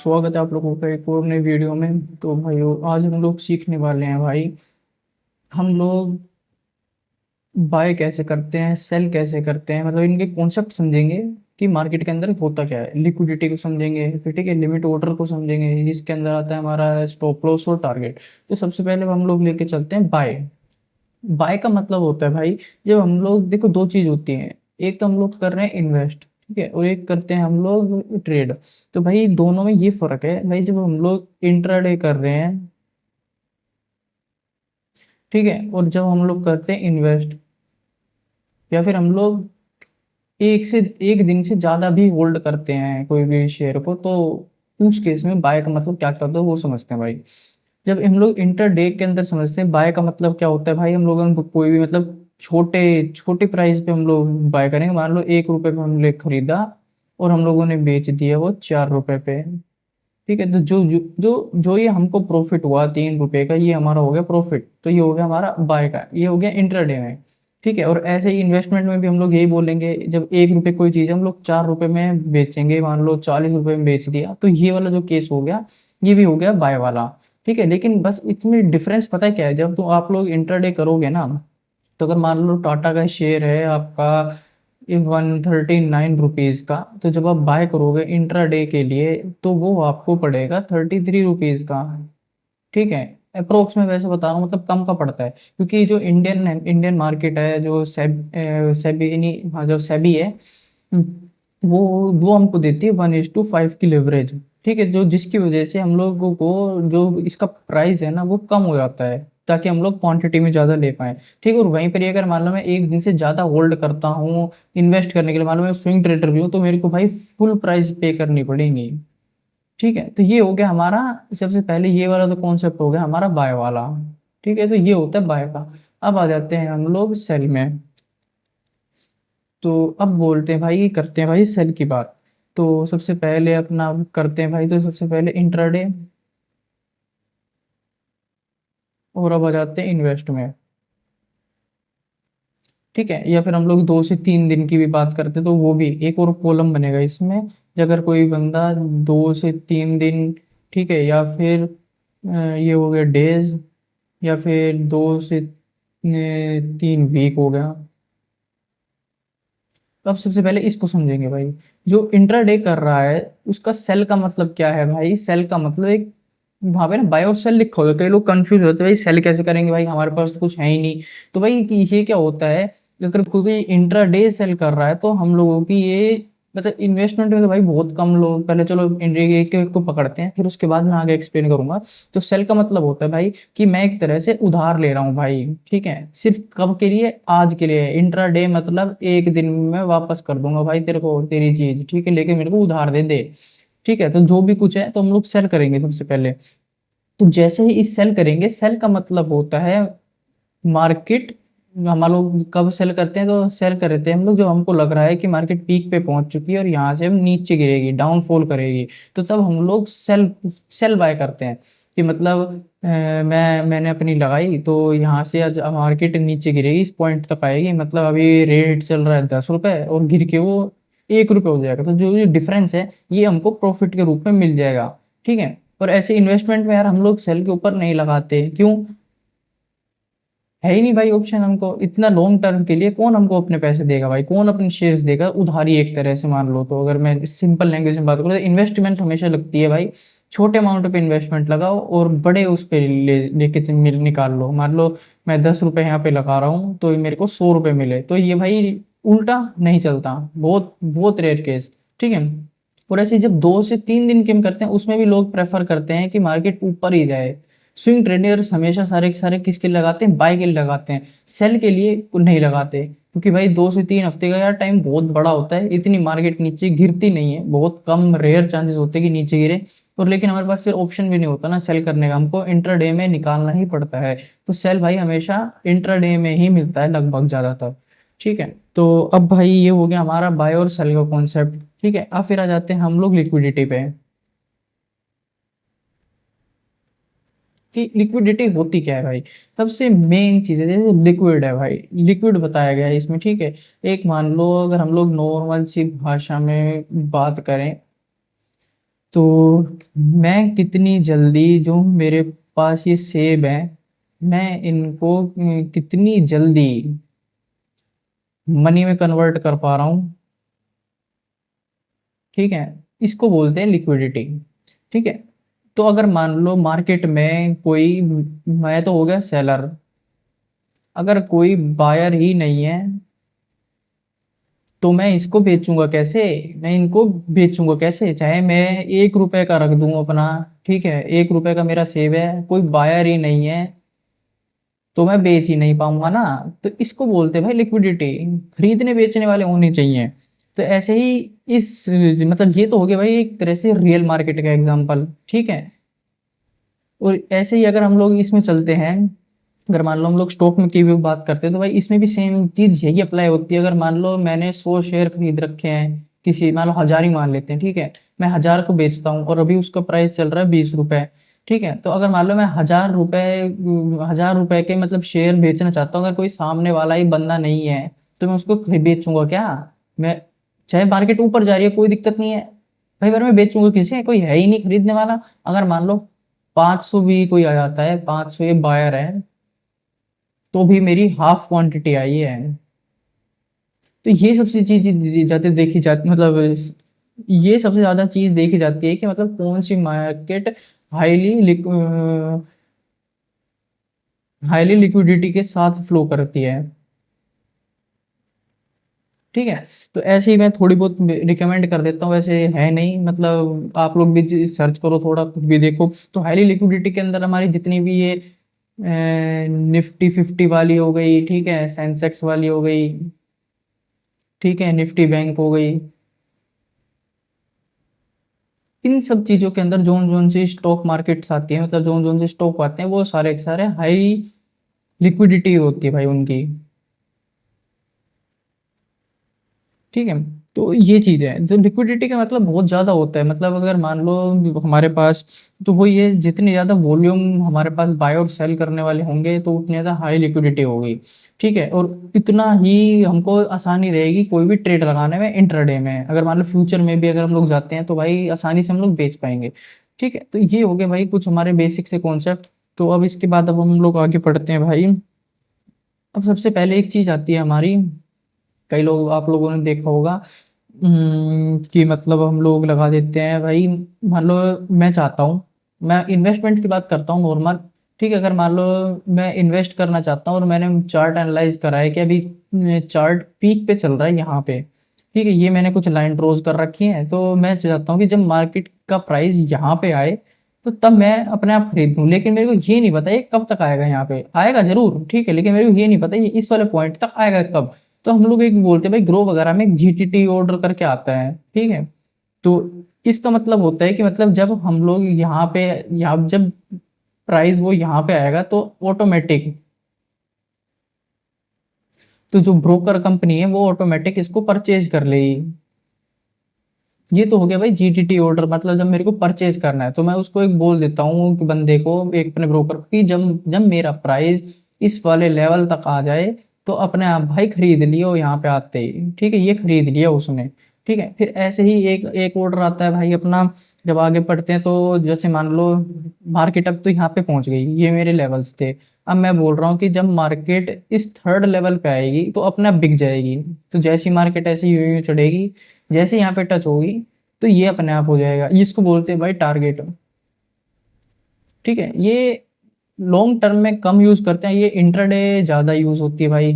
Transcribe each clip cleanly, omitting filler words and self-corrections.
स्वागत है आप लोगों का एक और नई वीडियो में। तो भाई आज हम लोग सीखने वाले हैं भाई, हम लोग बाय कैसे करते हैं, सेल कैसे करते हैं, मतलब इनके कॉन्सेप्ट समझेंगे कि मार्केट के अंदर होता क्या है। लिक्विडिटी को समझेंगे, फिर ठीक है लिमिट ऑर्डर को समझेंगे जिसके अंदर आता है हमारा स्टॉप लॉस और टारगेट। तो सबसे पहले हम लोग लेके चलते हैं बाय। बाय का मतलब होता है भाई, जब हम लोग देखो दो चीज होती हैं, एक तो हम लोग कर रहे हैं इन्वेस्ट, ठीक है, और एक करते हैं हम लोग ट्रेड। तो भाई दोनों में ये फर्क है भाई, जब हम लोग इंट्राडे कर रहे हैं, ठीक है, और जब हम लोग करते हैं इन्वेस्ट, या फिर हम लोग एक से एक दिन से ज्यादा भी होल्ड करते हैं कोई भी शेयर को, तो उस केस में बाय का मतलब क्या करते हैं वो समझते हैं भाई। जब हम लोग इंटरडे के अंदर समझते हैं बाय का मतलब क्या होता है भाई, हम लोग कोई भी मतलब छोटे छोटे प्राइस पे हम लोग बाय करेंगे। मान लो 1 रुपए पे हमने खरीदा और हम लोगों ने बेच दिया वो 4 रुपए पे, ठीक है। तो जो जो जो जो ये हमको प्रॉफिट हुआ 3 रुपए का, ये हमारा हो गया प्रॉफिट, तो ये हो गया हमारा बाय का, ये हो गया इंट्राडे में, ठीक है। और ऐसे ही इन्वेस्टमेंट में भी हम लोग यही बोलेंगे, जब 1 रुपए कोई चीज हम लोग 4 रुपए में बेचेंगे, मान लो 40 रुपए में बेच दिया, तो ये वाला जो केस हो गया ये भी हो गया बाय वाला, ठीक है। लेकिन बस इसमें डिफरेंस पता है क्या है, जब तो आप लोग इंट्राडे करोगे ना, तो अगर मान लो टाटा का शेयर है आपका 139 रुपीज का, तो जब आप बाय करोगे इंट्राडे के लिए तो वो आपको पड़ेगा 33 रुपीज का, ठीक है। अप्रोक्स में वैसे बता रहा हूँ, मतलब कम का पड़ता है, क्योंकि जो इंडियन इंडियन मार्केट है, जो सेबी नहीं, हाँ जो सेबी है, वो हमको देती है 1:5 की लेवरेज, ठीक है, जो जिसकी वजह से हम लोगों को जो इसका प्राइस है ना वो कम हो जाता है, ताकि हम लोग क्वांटिटी में ज़्यादा ले पाएँ, ठीक है। और वहीं पर अगर मान लो मैं एक दिन से ज़्यादा होल्ड करता हूँ इन्वेस्ट करने के लिए, मान लो मैं स्विंग ट्रेडर भी हूँ, तो मेरे को भाई फुल प्राइस पे करनी पड़ेगी, ठीक है। तो ये हो गया हमारा, सबसे पहले ये वाला तो कॉन्सेप्ट हो गया हमारा बाय वाला, ठीक है। तो ये होता है बाय का। अब आ जाते हैं हम लोग सेल में। तो अब बोलते हैं भाई, करते हैं भाई सेल की बात। तो सबसे पहले अपना करते हैं भाई, तो सबसे पहले इंट्राडे, और अब आ जाते हैं इन्वेस्ट में, ठीक है। या फिर हम लोग 2 से 3 दिन की भी बात करते हैं, तो वो भी एक और कॉलम बनेगा इसमें। अगर कोई बंदा 2 से 3 दिन, ठीक है, या फिर ये हो गया डेज, या फिर 2 से 3 वीक हो गया। तो अब सबसे पहले इसको समझेंगे भाई, जो इंट्राडे कर रहा है उसका सेल का मतलब क्या है भाई। सेल का मतलब एक, वहां पे ना बाय और सेल लिखा होता है, कई लोग कंफ्यूज होते हैं भाई सेल कैसे करेंगे, भाई हमारे पास तो कुछ है ही नहीं। तो भाई ये क्या होता है, अगर कोई इंट्राडे सेल कर रहा है तो हम लोगों की ये, मतलब इन्वेस्टमेंट में तो भाई बहुत कम लोग, पहले चलो इंडिया के को पकड़ते हैं, फिर उसके बाद मैं आगे एक्सप्लेन करूंगा। तो सेल का मतलब होता है भाई कि मैं एक तरह से उधार ले रहा हूँ भाई, ठीक है, सिर्फ कब के लिए, आज के लिए। इंट्राडे मतलब एक दिन में मैं वापस कर दूंगा भाई तेरे को तेरी चीज, ठीक है, लेके मेरे को उधार दे दे, ठीक है। तो जो भी कुछ है तो हम लोग सेल करेंगे सबसे पहले। तो जैसे ही इस सेल करेंगे, सेल का मतलब होता है मार्केट, हम लोग कब सेल करते हैं, तो सेल कर रहे हैं हम लोग जब हमको लग रहा है कि मार्केट पीक पे पहुंच चुकी है और यहाँ से हम नीचे गिरेगी, डाउनफॉल करेगी, तो तब हम लोग सेल सेल बाय करते हैं। कि मतलब मैंने अपनी लगाई, तो यहाँ से आज मार्केट नीचे गिरेगी, इस पॉइंट तक आएगी, मतलब अभी रेट चल रहा है 10 रुपए और गिर के वो 1 रुपए हो जाएगा, तो जो ये डिफरेंस है ये हमको प्रॉफिट के रूप में मिल जाएगा, ठीक है। और ऐसे इन्वेस्टमेंट में यार हम लोग सेल के ऊपर नहीं लगाते, क्यों, है ही नहीं भाई ऑप्शन हमको, इतना लॉन्ग टर्म के लिए कौन हमको अपने पैसे देगा भाई, कौन अपने शेयर्स देगा, उधारी एक तरह से मान लो। तो अगर मैं सिंपल लैंग्वेज में बात करूँ तो इन्वेस्टमेंट हमेशा लगती है भाई, छोटे अमाउंट पे इन्वेस्टमेंट लगाओ और बड़े उस पे लेके निकाल लो। मान लो मैं 10 रुपए यहाँ पे लगा रहा हूँ तो मेरे को 100 रुपए मिले, तो ये भाई उल्टा नहीं चलता, बहुत बहुत रेयर केस, ठीक है। और ऐसे जब 2 से 3 दिन की हम करते हैं, उसमें भी लोग प्रेफर करते हैं कि मार्केट ऊपर ही जाए। स्विंग ट्रेडर्स हमेशा सारे के सारे किसके लिए लगाते हैं, बाय के लिए लगाते हैं, सेल के लिए नहीं लगाते, क्योंकि भाई 2 से 3 हफ्ते का यार टाइम बहुत बड़ा होता है, इतनी मार्केट नीचे गिरती नहीं है, बहुत कम रेयर चांसेस होते हैं कि नीचे गिरे। और लेकिन हमारे पास फिर ऑप्शन भी नहीं होता ना सेल करने का, हमको इंट्राडे में निकालना ही पड़ता है। तो सेल भाई हमेशा इंट्राडे में ही मिलता है लगभग ज्यादातर, ठीक है। तो अब भाई ये हो गया हमारा बाय और सेल का कॉन्सेप्ट, ठीक है। अब फिर आ जाते हैं हम लोग लिक्विडिटी पे, कि लिक्विडिटी होती क्या है भाई। सबसे मेन चीज है, जैसे लिक्विड है भाई, लिक्विड बताया गया है इसमें, ठीक है। एक मान लो अगर हम लोग नॉर्मल सी भाषा में बात करें, तो मैं कितनी जल्दी जो मेरे पास ये सेब है, मैं इनको कितनी जल्दी मनी में कन्वर्ट कर पा रहा हूँ, ठीक है? इसको बोलते हैं लिक्विडिटी, ठीक है? तो अगर मान लो मार्केट में कोई, मैं तो हो गया सेलर, अगर कोई बायर ही नहीं है तो मैं इसको बेचूंगा कैसे? मैं इनको बेचूंगा कैसे? चाहे मैं 1 रुपए का रख दूं अपना, ठीक है, 1 रुपए का मेरा सेब है, कोई बायर ही नहीं है तो मैं बेच ही नहीं पाऊंगा ना। तो इसको बोलते हैं भाई लिक्विडिटी, खरीदने बेचने वाले होने चाहिए। तो ऐसे ही इस मतलब ये तो हो गया भाई एक तरह से रियल मार्केट का एग्जांपल, ठीक है? और ऐसे ही अगर हम लोग इसमें चलते हैं, अगर मान लो हम लोग स्टॉक में की भी बात करते हैं तो भाई इसमें भी सेम चीज़ यही अप्लाई होती है। अगर मान लो मैंने 100 शेयर खरीद रखे हैं, किसी मान लो 1000 ही मान लेते हैं, ठीक है? मैं 1000 को बेचता हूँ और अभी उसका प्राइस चल रहा है 20 रुपए, ठीक है? तो अगर मान लो मैं 1000 रुपए के मतलब शेयर बेचना चाहता हूँ, अगर कोई सामने वाला ही बंदा नहीं है तो मैं उसको बेचूंगा क्या? मैं, चाहे मार्केट ऊपर जा रही है कोई दिक्कत नहीं है भाई, पर मैं बेचूंगा किसे? कोई है ही नहीं खरीदने वाला। अगर मान लो 500 भी कोई आ जाता है, 500 ये बायर है, तो भी मेरी हाफ क्वांटिटी आई है। तो ये सबसे चीज जाते देखी जाती, मतलब ये सबसे ज्यादा चीज देखी जाती है कि मतलब कौन सी मार्केट हाईली हाईली लिक्विडिटी के साथ फ्लो करती है, ठीक है? तो ऐसे ही मैं थोड़ी बहुत रिकमेंड कर देता हूँ, वैसे है नहीं, मतलब आप लोग भी सर्च करो, थोड़ा कुछ भी देखो। तो हाईली लिक्विडिटी के अंदर हमारी जितनी भी ये निफ्टी 50 वाली हो गई, ठीक है, सेंसेक्स वाली हो गई, ठीक है, निफ्टी बैंक हो गई, इन सब चीज़ों के अंदर जोन जोन सी स्टॉक मार्केट्स आती है, मतलब जोन जोन से स्टॉक आते हैं वो सारे के सारे हाई लिक्विडिटी होती है भाई उनकी, ठीक है? तो ये चीज़ है, तो लिक्विडिटी का मतलब बहुत ज़्यादा होता है, मतलब अगर मान लो हमारे पास, तो वो ये जितनी ज़्यादा वॉल्यूम हमारे पास बाय और सेल करने वाले होंगे तो उतनी ज़्यादा हाई लिक्विडिटी होगी, ठीक है? और इतना ही हमको आसानी रहेगी कोई भी ट्रेड लगाने में इंट्राडे में। अगर मान लो फ्यूचर में भी अगर हम लोग जाते हैं तो भाई आसानी से हम लोग बेच पाएंगे, ठीक है? तो ये हो गया भाई कुछ हमारे बेसिक से कॉन्सेप्ट। तो अब इसके बाद अब हम लोग आगे पढ़ते हैं भाई। अब सबसे पहले एक चीज़ आती है हमारी, कई लोग आप लोगों ने देखा होगा, कि मतलब हम लोग लगा देते हैं भाई, मान लो मैं चाहता हूँ, मैं इन्वेस्टमेंट की बात करता हूँ नॉर्मल, ठीक है? अगर मान लो मैं इन्वेस्ट करना चाहता हूँ और मैंने चार्ट एनालाइज करा है कि अभी चार्ट पीक पे चल रहा है यहाँ पे, ठीक है, ये मैंने कुछ लाइन ड्रॉज कर रखी है, तो मैं चाहता हूँ कि जब मार्केट का प्राइस यहाँ पे आए तो तब मैं अपने आप खरीद लूँ। लेकिन मेरे को ये नहीं पता ये कब तक आएगा, यहाँ पे आएगा जरूर, ठीक है, लेकिन मेरे को ये नहीं पता ये इस वाले पॉइंट तक आएगा कब। तो हम लोग एक बोलते हैं भाई ग्रो वगैरह में जीटीटी ऑर्डर करके आता है, ठीक है? तो इसका मतलब होता है कि मतलब जब हम लोग यहाँ पे, यहाँ जब प्राइस वो यहाँ पे आएगा तो ऑटोमेटिक, तो जो ब्रोकर कंपनी है वो ऑटोमेटिक इसको परचेज कर लेगी। ये तो हो गया भाई जीटीटी ऑर्डर, मतलब जब मेरे को परचेज करना है तो मैं उसको एक बोल देता हूँ कि बंदे को, एक अपने ब्रोकर को, कि जब जब मेरा प्राइस इस वाले लेवल तक आ जाए तो अपने आप भाई खरीद लियो यहाँ पे आते ही, ठीक है? ये खरीद लिया उसने, ठीक है? फिर ऐसे ही एक एक ऑर्डर आता है भाई अपना, जब आगे बढ़ते हैं तो जैसे मान लो मार्केट अब तो यहाँ पे पहुंच गई, ये मेरे लेवल्स थे। अब मैं बोल रहा हूँ कि जब मार्केट इस थर्ड लेवल पे आएगी तो अपने आप बिक जाएगी। तो जैसी मार्केट ऐसे यूं यूं चढ़ेगी, जैसे यहाँ पे टच होगी तो ये अपने आप हो जाएगा। ये इसको बोलते हैं भाई टारगेट, ठीक है? ये लॉन्ग टर्म में कम यूज करते हैं, ये इंट्राडे ज्यादा यूज होती है भाई।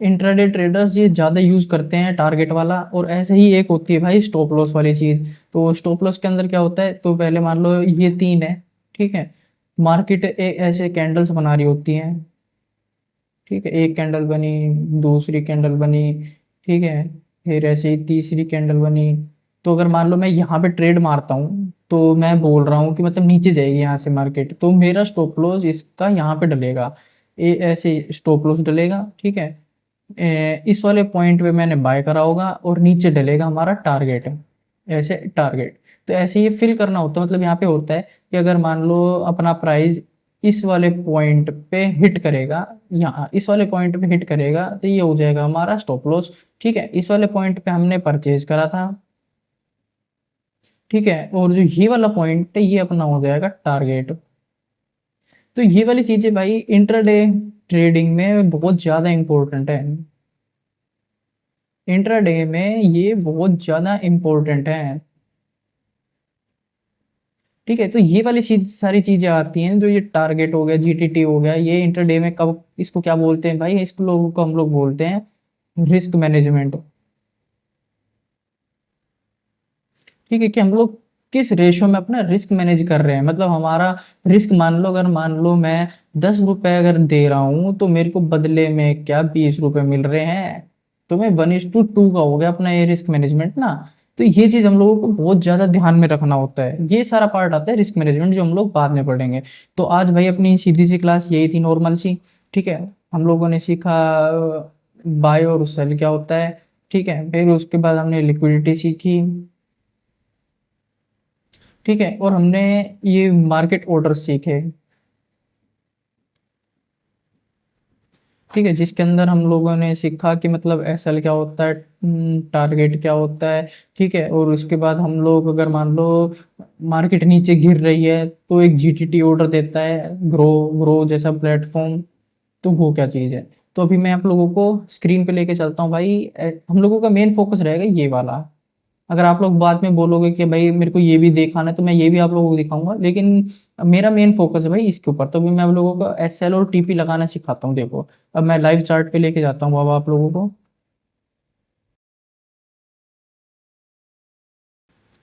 इंट्राडे ट्रेडर्स ये ज्यादा यूज करते हैं टारगेट वाला। और ऐसे ही एक होती है भाई स्टॉप लॉस वाली चीज। तो स्टॉप लॉस के अंदर क्या होता है, तो पहले मान लो ये 3 है, ठीक है? मार्केट ऐसे कैंडल्स बना रही होती है, ठीक है, एक कैंडल बनी, दूसरी कैंडल बनी, ठीक है, फिर ऐसे ही तीसरी कैंडल बनी। तो अगर मान लो मैं यहाँ पे ट्रेड मारता हूँ तो मैं बोल रहा हूँ कि मतलब नीचे जाएगी यहाँ से मार्केट, तो मेरा स्टॉप लॉस इसका यहाँ पे डलेगा, ऐसे स्टॉप लॉस डलेगा, ठीक है? इस वाले पॉइंट पे मैंने बाय करा होगा और नीचे डलेगा हमारा टारगेट, ऐसे टारगेट। तो ऐसे ये फिल करना होता है, मतलब यहाँ पे होता है कि अगर मान लो अपना प्राइस इस वाले पॉइंट पे हिट करेगा, यहाँ इस वाले पॉइंट पे हिट करेगा तो ये हो जाएगा हमारा स्टॉप लॉस, ठीक है? इस वाले पॉइंट पे हमने परचेज करा था, ठीक है, और जो ये वाला पॉइंट है ये अपना हो जाएगा टारगेट। तो ये वाली चीजें भाई इंट्राडे ट्रेडिंग में बहुत ज्यादा इंपॉर्टेंट है। इंट्राडे में ये बहुत ज्यादा इंपॉर्टेंट है। ठीक है, तो ये वाली चीज सारी चीजें आती हैं, जो ये टारगेट हो गया, जीटीटी हो गया, ये इंटरडे में कब इसको क्या बोलते हैं भाई, इसको लोगों को हम लोग बोलते हैं रिस्क मैनेजमेंट। ठीक है, कि हम लोग किस रेशो में अपना रिस्क मैनेज कर रहे हैं, मतलब हमारा रिस्क मान लो, अगर मान लो मैं 10 रुपए अगर दे रहा हूँ तो मेरे को बदले में क्या 20 रुपए मिल रहे हैं, तो मैं 1:2 का हो गया अपना ये रिस्क मैनेजमेंट ना। तो ये चीज हम लोगों को बहुत ज्यादा ध्यान में रखना होता है, ये सारा पार्ट आता है रिस्क मैनेजमेंट, जो हम लोग बाद में पढ़ेंगे। तो आज भाई अपनी सीधी सी क्लास यही थी, नॉर्मल सी। ठीक है, हम लोगों ने सीखा बाय और सेल क्या होता है। ठीक है, फिर उसके बाद हमने लिक्विडिटी सीखी। ठीक है, और हमने ये मार्केट ऑर्डर सीखे। ठीक है, जिसके अंदर हम लोगों ने सीखा कि मतलब एसएल क्या होता है, टारगेट क्या होता है। ठीक है, और उसके बाद हम लोग अगर मान लो मार्केट नीचे गिर रही है तो एक जीटीटी ऑर्डर देता है, ग्रो ग्रो जैसा प्लेटफॉर्म। तो वो क्या चीज़ है। तो अभी मैं आप लोगों को स्क्रीन पे लेके चलता हूँ भाई, हम लोगों का मेन फोकस रहेगा ये वाला। अगर आप लोग बाद में बोलोगे कि भाई मेरे को ये भी दिखाना है, तो मैं ये भी आप लोगों को दिखाऊंगा, लेकिन मेरा मेन फोकस है भाई इसके ऊपर। तो भी मैं आप लोगों को एसएल और टीपी लगाना सिखाता हूँ। देखो, अब मैं लाइव चार्ट पे लेके जाता हूँ बाबा आप लोगों को।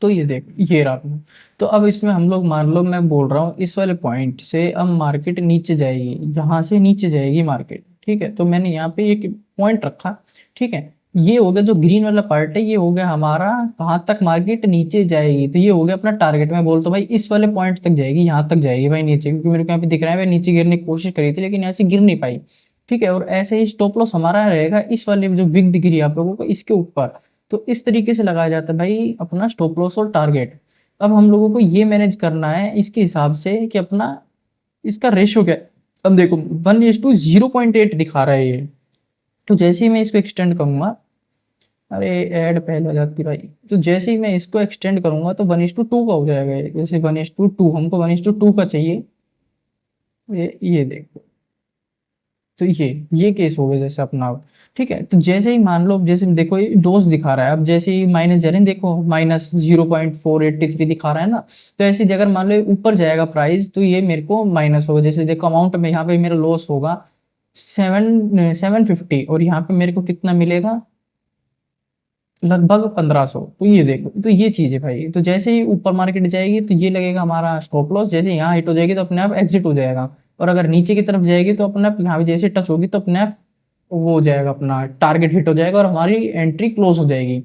तो ये देख, ये रहा अपना। तो अब इसमें हम लोग मान लो, मैं बोल रहा हूँ इस वाले पॉइंट से अब मार्केट नीचे जाएगी, यहाँ से नीचे जाएगी मार्केट। ठीक है, तो मैंने यहाँ पे एक पॉइंट रखा। ठीक है, ये हो गया जो ग्रीन वाला पार्ट है, ये हो गया हमारा कहाँ तक मार्केट नीचे जाएगी, तो ये हो गया अपना टारगेट। मैं बोलता हूँ भाई इस वाले पॉइंट तक जाएगी, यहाँ तक जाएगी भाई नीचे, क्योंकि मेरे को यहाँ पे दिख रहा है भाई नीचे गिरने की कोशिश करी थी लेकिन यहाँ से गिर नहीं पाई। ठीक है, और ऐसे ही स्टॉप लॉस हमारा रहेगा इस वाले जो विग दिख रही है आप लोगों को इसके ऊपर। तो इस तरीके से लगाया जाता है भाई अपना स्टॉप लॉस और टारगेट। अब हम लोगों को ये मैनेज करना है इसके हिसाब से कि अपना इसका रेशो क्या है। अब देखो 1:0.8 दिखा रहा है ये। तो जैसे ही मैं इसको एक्सटेंड करूंगा, अरे ऐड पहले आ जाती भाई। तो जैसे ही मैं इसको एक्सटेंड करूंगा तो 1:2 का हो जाएगा ये। जैसे 1:2, हमको 1:2 का चाहिए। ये देखो, तो ये केस हो गया जैसे अपना। ठीक है, तो जैसे ही मान लो, जैसे देखो ये डोज दिखा रहा है, अब जैसे ही माइनस जा रहे हैं, देखो -0.483 दिखा रहा है ना। तो ऐसी जगह मान लो ऊपर जाएगा प्राइस, तो ये मेरे को माइनस होगा। जैसे देखो अमाउंट में यहाँ पे मेरा लॉस होगा 750, और यहाँ पे मेरे को कितना मिलेगा, लगभग 1500। तो ये देखो, तो ये चीज है भाई। तो जैसे ही ऊपर मार्केट जाएगी तो ये लगेगा हमारा स्टॉप लॉस, जैसे यहाँ हिट हो जाएगी तो अपने आप एग्जिट हो जाएगा। और अगर नीचे की तरफ जाएगी तो अपने आप यहाँ पे जैसे टच होगी तो अपने आप वो हो जाएगा, अपना टारगेट हिट हो जाएगा और हमारी एंट्री क्लोज हो जाएगी।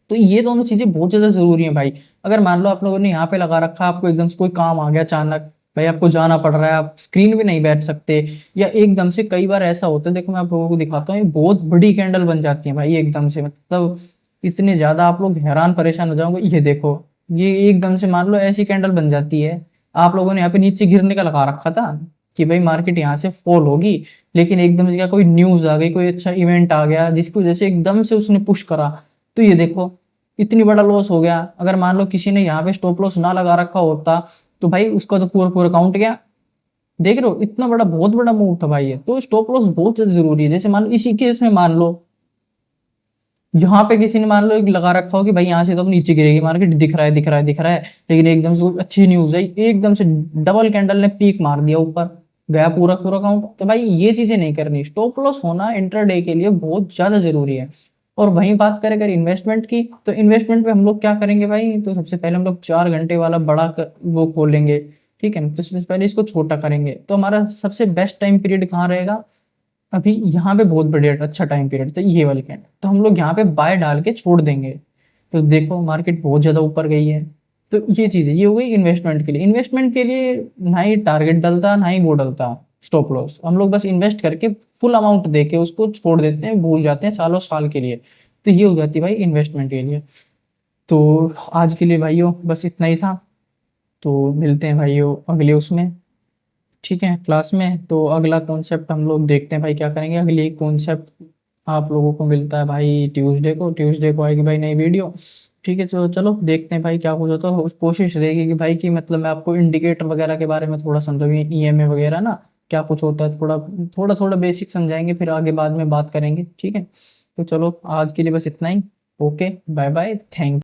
तो ये दोनों चीजें बहुत ज्यादा जरूरी है भाई। अगर मान लो आप लोगों ने यहाँ पे लगा रखा, आपको एकदम से कोई काम आ गया अचानक, भाई आपको जाना पड़ रहा है, आप स्क्रीन भी नहीं बैठ सकते, या एकदम से कई बार ऐसा होता है, देखो मैं आप लोगों को दिखाता हूँ, ये बहुत बड़ी कैंडल बन जाती है भाई एकदम से, मतलब इतने ज्यादा आप लोग हैरान परेशान हो जाओगे। ये देखो, ये एकदम से मान लो ऐसी कैंडल बन जाती है। आप लोगों ने यहाँ पे नीचे गिरने का लगा रखा था कि भाई मार्केट यहाँ से फॉल होगी, लेकिन एकदम से क्या कोई न्यूज आ गई, कोई अच्छा इवेंट आ गया जिसकी वजह से एकदम से उसने पुश करा। तो ये देखो, इतनी बड़ा लॉस हो गया। अगर मान लो किसी ने यहाँ पे स्टॉप लॉस ना लगा रखा होता तो भाई उसका तो पूरा पूरा काउंट गया। देख रहे हो, इतना बड़ा बहुत बड़ा मूव था भाई ये। तो स्टॉप लॉस बहुत ज्यादा जरूरी है। जैसे मान लो इसी केस में मान लो यहाँ पे किसी ने मान लो एक लगा रखा हो कि भाई यहाँ से तो अब नीचे गिरेगी मार्केट, दिख रहा है दिख रहा है दिख रहा है, लेकिन एकदम से कोई अच्छी न्यूज है, एकदम से डबल कैंडल ने पीक मार दिया ऊपर, गया पूरा पूरा काउंट। तो भाई ये चीजें नहीं करनी। स्टॉप लॉस होना इंट्राडे के लिए बहुत ज्यादा जरूरी है। और वहीं बात करें अगर इन्वेस्टमेंट की, तो इन्वेस्टमेंट पे हम लोग क्या करेंगे भाई, तो सबसे पहले हम लोग 4 घंटे वाला बड़ा वो खोलेंगे। ठीक है, तो सबसे पहले इसको छोटा करेंगे। तो हमारा सबसे बेस्ट टाइम पीरियड कहाँ रहेगा, अभी यहाँ पे बहुत बढ़िया अच्छा टाइम पीरियड, तो ये वाली कैंडल, तो हम लोग यहाँ पे बाय डाल के छोड़ देंगे। तो देखो मार्केट बहुत ज्यादा ऊपर गई है। तो ये चीज है, ये हो गई इन्वेस्टमेंट के लिए। इन्वेस्टमेंट के लिए ना ही टारगेट डलता ना ही वो डलता स्टॉप लॉस, हम लोग बस इन्वेस्ट करके फुल अमाउंट दे के उसको छोड़ देते हैं, भूल जाते हैं सालों साल के लिए। तो ये हो जाती है भाई इन्वेस्टमेंट के लिए। तो आज के लिए भाइयों बस इतना ही था। तो मिलते हैं भाइयों अगले उसमें, ठीक है, क्लास में। तो अगला कॉन्सेप्ट हम लोग देखते हैं भाई क्या करेंगे, अगली कॉन्सेप्ट आप लोगों को मिलता है भाई ट्यूसडे को आएगी भाई नई वीडियो। ठीक है, तो चलो देखते हैं भाई क्या कुछ होता है। कोशिश रहेगी कि भाई कि मतलब मैं आपको इंडिकेटर वगैरह के बारे में थोड़ा समझाऊँ, ईएमए वगैरह ना क्या कुछ होता है, थोड़ा थोड़ा थोड़ा बेसिक समझाएंगे, फिर आगे बाद में बात करेंगे। ठीक है, तो चलो आज के लिए बस इतना ही। Okay, bye bye, thank